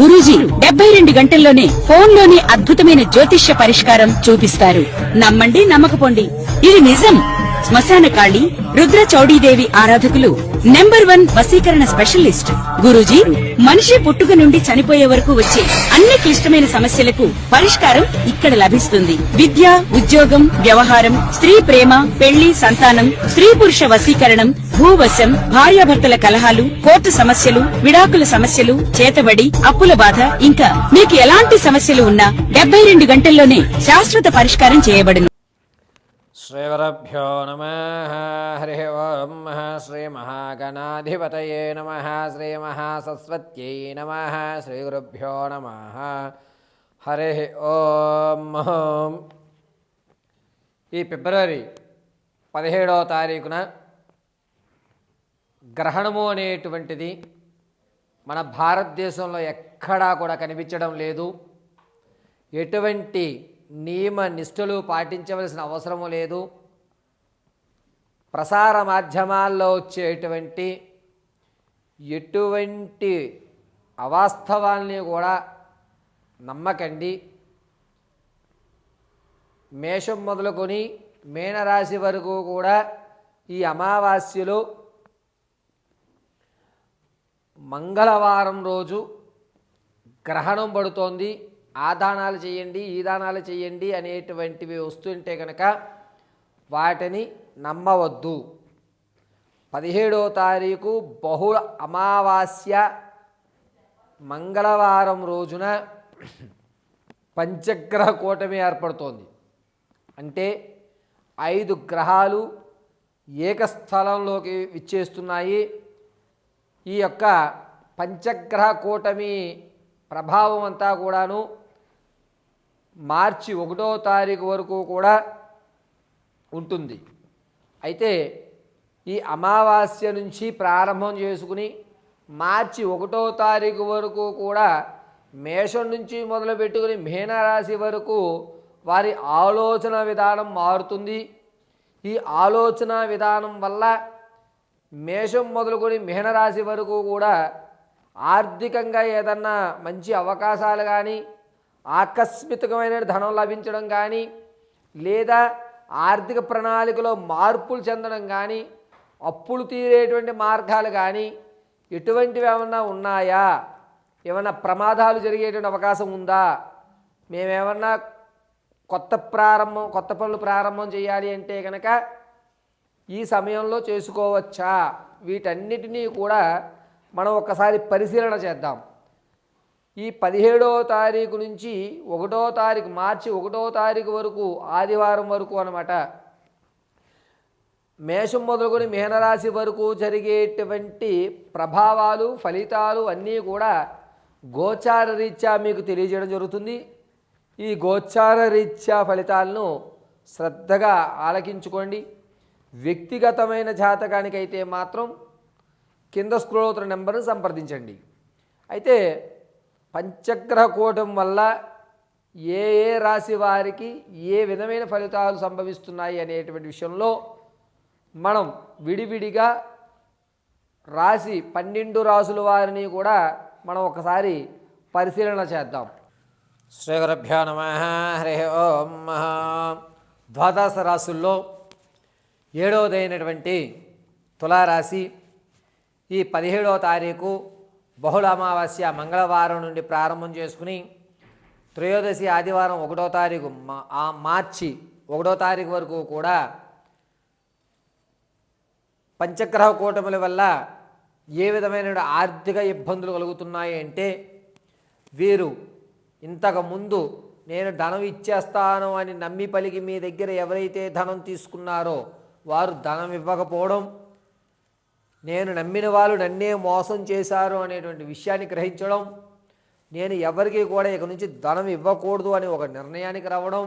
గురూజీ 72 గంటల్లోనే ఫోన్లోనే అద్భుతమైన జ్యోతిష్య పరిష్కారం చూపిస్తారు. నమ్మండి, నమ్మకపోండి, ఇది నిజం. శ్మశాన కాళి రుద్ర చౌడీదేవి ఆరాధకులు నంబర్ 1 వశీకరణ స్పెషలిస్ట్. గురూజీ మనిషి పుట్టుక నుండి చనిపోయే వరకు వచ్చే అన్ని క్లిష్టమైన సమస్యలకు పరిష్కారం ఇక్కడ లభిస్తుంది. విద్య, ఉద్యోగం, వ్యవహారం, స్త్రీ ప్రేమ, పెళ్లి, సంతానం, స్త్రీ పురుష వశీకరణం, భూవశం, భార్యాభర్తల కలహాలు, కోర్టు సమస్యలు, విడాకుల సమస్యలు, చేతబడి, అప్పుల బాధ, ఇంకా మీకు ఎలాంటి సమస్యలు ఉన్నా 72 గంటల్లోనే శాశ్వత పరిష్కారం చేయబడును. శ్రీగురుభ్యో నమః. హరి ఓం. శ్రీ మహాగణాధిపతయే నమః. శ్రీ మహాసరస్వత్యై నమః. శ్రీగురుభ్యో నమః. హరి ఓం. ఈ ఫిబ్రవరి 17వ తారీఖున గ్రహణము అనేటువంటిది మన భారతదేశంలో ఎక్కడా కూడా కనిపించడం లేదు. ఎటువంటి నియమ నిష్ఠలు పాటించవలసిన అవసరము లేదు. ప్రసార మాధ్యమాల్లో వచ్చేటువంటి ఎటువంటి అవాస్తవాల్ని కూడా నమ్మకండి. మేషం మొదలుకొని మీనరాశి వరకు కూడా ఈ అమావాస్యలో మంగళవారం రోజు గ్రహణం పడుతోంది. ఆ దానాలు చేయండి, ఈ దానాలు చేయండి అనేటువంటివి వస్తుంటే కనుక వాటిని నమ్మవద్దు. 17వ తారీఖు బహుళ అమావాస్య మంగళవారం రోజున పంచగ్రహ కూటమి ఏర్పడుతోంది. అంటే 5 గ్రహాలు ఏకస్థలంలోకి విచ్చేస్తున్నాయి. ఈ యొక్క పంచగ్రహ కూటమి ప్రభావం అంతా కూడాను మార్చి 1వ తారీఖు వరకు కూడా ఉంటుంది. అయితే ఈ అమావాస్య నుంచి ప్రారంభం చేసుకుని మార్చి 1వ తారీఖు వరకు కూడా మేషం నుంచి మొదలు పెట్టుకుని మీనరాశి వరకు వారి ఆలోచన విధానం మారుతుంది. ఈ ఆలోచన విధానం వల్ల మేషం మొదలుకొని మీనరాశి వరకు కూడా ఆర్థికంగా ఏదన్నా మంచి అవకాశాలు కానీ, ఆకస్మికమైన ధనం లభించడం కానీ, లేదా ఆర్థిక ప్రణాళికలో మార్పులు చెందడం కానీ, అప్పులు తీరేటువంటి మార్గాలు కానీ ఎటువంటివి ఏమన్నా ఉన్నాయా, ఏమన్నా ప్రమాదాలు జరిగేటువంటి అవకాశం ఉందా, మేమేమన్నా కొత్త పనులు ప్రారంభం చేయాలి అంటే కనుక ఈ సమయంలో చేసుకోవచ్చా, వీటన్నిటినీ కూడా మనం ఒకసారి పరిశీలన చేద్దాం. ఈ 17వ తారీఖు నుంచి 1వ తారీఖు మార్చి 1వ తారీఖు వరకు ఆదివారం వరకు అన్నమాట, మేషం మొదలుకొని మీనరాశి వరకు జరిగేటువంటి ప్రభావాలు, ఫలితాలు అన్నీ కూడా గోచార రీత్యా మీకు తెలియజేయడం జరుగుతుంది. ఈ గోచార రీత్యా ఫలితాలను శ్రద్ధగా ఆలకించుకోండి. వ్యక్తిగతమైన జాతకానికైతే మాత్రం కింద స్క్రోల్ అవుతున్న నెంబర్ను సంప్రదించండి. అయితే పంచగ్రహ కూటమి వల్ల ఏ ఏ రాశి వారికి ఏ విధమైన ఫలితాలు సంభవిస్తున్నాయి అనేటువంటి విషయంలో మనం విడివిడిగా రాశి 12 రాసుల వారిని కూడా మనం ఒకసారి పరిశీలన చేద్దాం. శ్రీ గురుభ్యో నమః. హరి ఓం. ద్వాదశ రాశుల్లో 7వదైనటువంటి తులారాశి ఈ 17వ తారీఖు బహుళ అమావాస్య మంగళవారం నుండి ప్రారంభం చేసుకుని త్రయోదశి ఆదివారం 1వ తారీఖు మార్చి 1వ తారీఖు వరకు కూడా పంచగ్రహ కూటముల వల్ల ఏ విధమైన ఆర్థిక ఇబ్బందులు కలుగుతున్నాయి అంటే, వీరు ఇంతకుముందు నేను ధనం ఇచ్చేస్తాను అని నమ్మి పలికి మీ దగ్గర ఎవరైతే ధనం తీసుకున్నారో వారు ధనం ఇవ్వకపోవడం, నేను నమ్మిన వాళ్ళు నన్నే మోసం చేశారు అనేటువంటి విషయాన్ని గ్రహించడం, నేను ఎవరికి కూడా ఇక నుంచి ధనం ఇవ్వకూడదు అని ఒక నిర్ణయానికి రావడం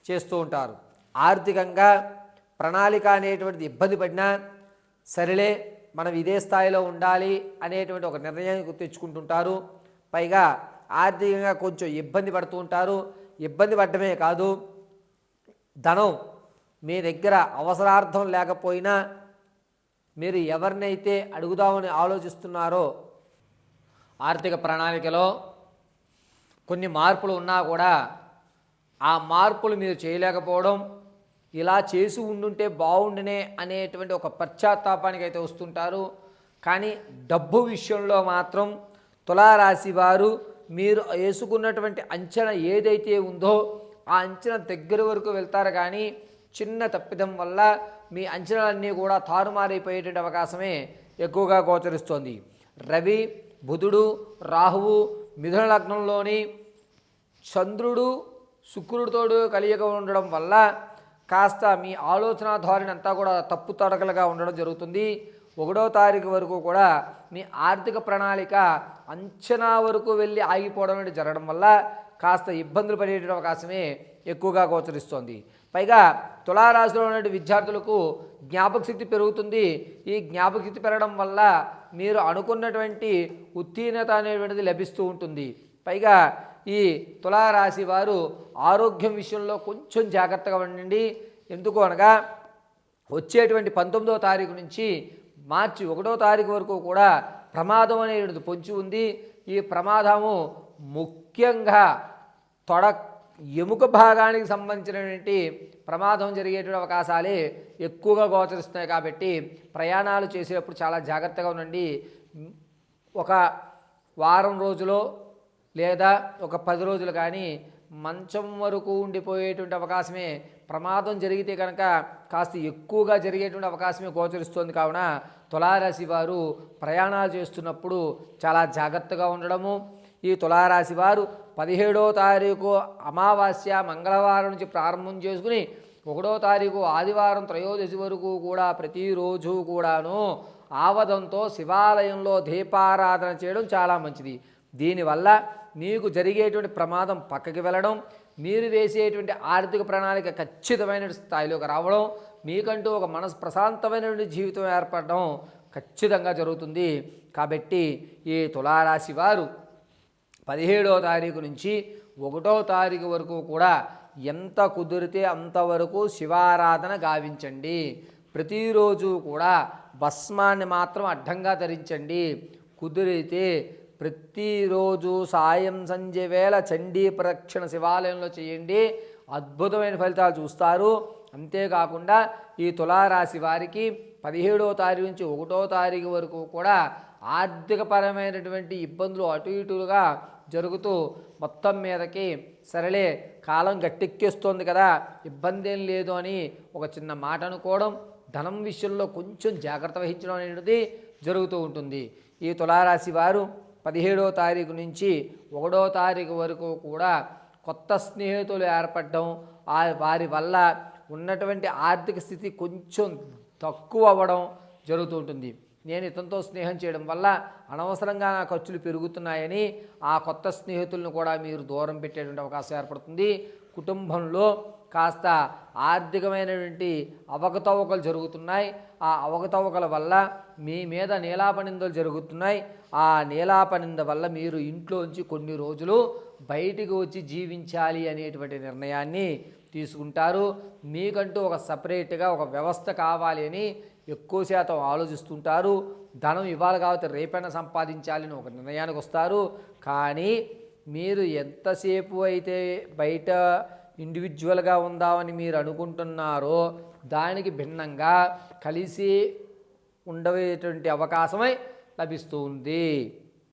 చేస్తూ ఉంటారు. ఆర్థికంగా ప్రణాళిక అనేటువంటిది ఇబ్బంది పడినా సరేలే మనం ఇదే స్థాయిలో ఉండాలి అనేటువంటి ఒక నిర్ణయానికి తెచ్చుకుంటుంటారు. పైగా ఆర్థికంగా కొంచెం ఇబ్బంది పడుతూ ఉంటారు. ఇబ్బంది పడటమే కాదు, ధనం మీ దగ్గర అవసరార్థం లేకపోయినా మీరు ఎవరినైతే అడుగుదామని ఆలోచిస్తున్నారో ఆర్థిక ప్రణాళికలో కొన్ని మార్పులు ఉన్నా కూడా ఆ మార్పులు మీరు చేయలేకపోవడం, ఇలా చేసి ఉండుంటే బాగుండునే అనేటువంటి ఒక పశ్చాత్తాపానికి అయితే వస్తుంటారు. కానీ డబ్బు విషయంలో మాత్రం తులారాశి వారు మీరు వేసుకున్నటువంటి అంచనా ఏదైతే ఉందో ఆ అంచనా దగ్గర వరకు వెళ్తారు. కానీ చిన్న తప్పిదం వల్ల మీ అంచనాలన్నీ కూడా తారుమారైపోయేటువంటి అవకాశమే ఎక్కువగా గోచరిస్తోంది. రవి, బుధుడు, రాహువు మిథున లగ్నంలోని చంద్రుడు శుక్రుడితోడు కలియక ఉండడం వల్ల కాస్త మీ ఆలోచన ధోరణి అంతా కూడా తప్పు తడకలుగా ఉండడం జరుగుతుంది. 1వ తారీఖు వరకు కూడా మీ ఆర్థిక ప్రణాళిక అంచనా వరకు వెళ్ళి ఆగిపోవడం అనేది జరగడం వల్ల కాస్త ఇబ్బందులు పడేటువంటి అవకాశమే ఎక్కువగా గోచరిస్తోంది. పైగా తులారాశిలో ఉన్న విద్యార్థులకు జ్ఞాపక శక్తి పెరుగుతుంది. ఈ జ్ఞాపక శక్తి పెరగడం వల్ల మీరు అనుకున్నటువంటి ఉత్తీర్ణత అనేటువంటిది లభిస్తూ ఉంటుంది. పైగా ఈ తులారాశి వారు ఆరోగ్యం విషయంలో కొంచెం జాగ్రత్తగా ఉండండి. ఎందుకు అనగా వచ్చేటువంటి 19వ తారీఖు నుంచి మార్చి 1వ తారీఖు వరకు కూడా ప్రమాదం అనేది పొంచి ఉంది. ఈ ప్రమాదము ముఖ్యంగా ఎముక భాగానికి సంబంధించినటువంటి ప్రమాదం జరిగేటువంటి అవకాశాలే ఎక్కువగా గోచరిస్తున్నాయి. కాబట్టి ప్రయాణాలు చేసేటప్పుడు చాలా జాగ్రత్తగా ఉండండి. ఒక వారం రోజులో లేదా ఒక 10 రోజులు కానీ మంచం వరకు ఉండిపోయేటువంటి అవకాశమే, ప్రమాదం జరిగితే కనుక కాస్త ఎక్కువగా జరిగేటువంటి అవకాశమే గోచరిస్తుంది. కావున తులారాశి వారు ప్రయాణాలు చేస్తున్నప్పుడు చాలా జాగ్రత్తగా ఉండడము. ఈ తులారాశి వారు 17వ తారీఖు అమావాస్య మంగళవారం నుంచి ప్రారంభం చేసుకుని 1వ తారీఖు ఆదివారం త్రయోదశి వరకు కూడా ప్రతిరోజు కూడాను ఆవదంతో శివాలయంలో దీపారాధన చేయడం చాలా మంచిది. దీనివల్ల మీకు జరిగేటువంటి ప్రమాదం పక్కకి వెళ్ళడం, మీరు వేసేటువంటి ఆర్థిక ప్రణాళిక ఖచ్చితమైన స్థాయిలోకి రావడం, మీకంటూ ఒక ప్రశాంతమైనటువంటి జీవితం ఏర్పడడం ఖచ్చితంగా జరుగుతుంది. కాబట్టి ఈ తులారాశి వారు 17వ తారీఖు నుంచి 1వ తారీఖు వరకు కూడా ఎంత కుదిరితే అంతవరకు శివారాధన గావించండి. ప్రతిరోజు కూడా భస్మాన్ని మాత్రం అడ్డంగా ధరించండి. కుదిరితే ప్రతిరోజు సాయం సంధ్య వేళ చండీ ప్రదక్షిణ శివాలయంలో చేయండి. అద్భుతమైన ఫలితాలు చూస్తారు. అంతేకాకుండా ఈ తులారాశి వారికి 17వ తారీఖు నుంచి 1వ తారీఖు వరకు కూడా ఆర్థికపరమైనటువంటి ఇబ్బందులు అటు ఇటుగా జరుగుతూ మొత్తం మీదకి సరేలే కాలం గట్టెక్కేస్తోంది కదా, ఇబ్బంది ఏం లేదు అని ఒక చిన్న మాట అనుకోవడం, ధనం విషయంలో కొంచెం జాగ్రత్త వహించడం అనేది జరుగుతూ ఉంటుంది. ఈ తులారాశి వారు 17వ తారీఖు నుంచి 1వ తారీఖు వరకు కూడా కొత్త స్నేహితులు ఏర్పడడం, వారి వల్ల ఉన్నటువంటి ఆర్థిక స్థితి కొంచెం తక్కువ అవ్వడం జరుగుతూ ఉంటుంది. నేను ఇతనితో స్నేహం చేయడం వల్ల అనవసరంగా నా ఖర్చులు పెరుగుతున్నాయని ఆ కొత్త స్నేహితులను కూడా మీరు దూరం పెట్టేటువంటి అవకాశం ఏర్పడుతుంది. కుటుంబంలో కాస్త ఆర్థికమైనటువంటి అవకతవకలు జరుగుతున్నాయి. ఆ అవకతవకల వల్ల మీ మీద నీలాపనిందలు జరుగుతున్నాయి. ఆ నీలాపనింద వల్ల మీరు ఇంట్లోంచి కొన్ని రోజులు బయటికి వచ్చి జీవించాలి అనేటువంటి నిర్ణయాన్ని తీసుకుంటారు. మీకంటూ ఒక సపరేట్గా ఒక వ్యవస్థ కావాలి అని ఎక్కువ శాతం ఆలోచిస్తుంటారు. ధనం ఇవ్వాలి కాబట్టి రేపైనా సంపాదించాలని ఒక నిర్ణయానికి వస్తారు. కానీ మీరు ఎంతసేపు అయితే బయట ఇండివిజువల్గా ఉందామని మీరు అనుకుంటున్నారో దానికి భిన్నంగా కలిసి ఉండేటువంటి అవకాశమే లభిస్తుంది.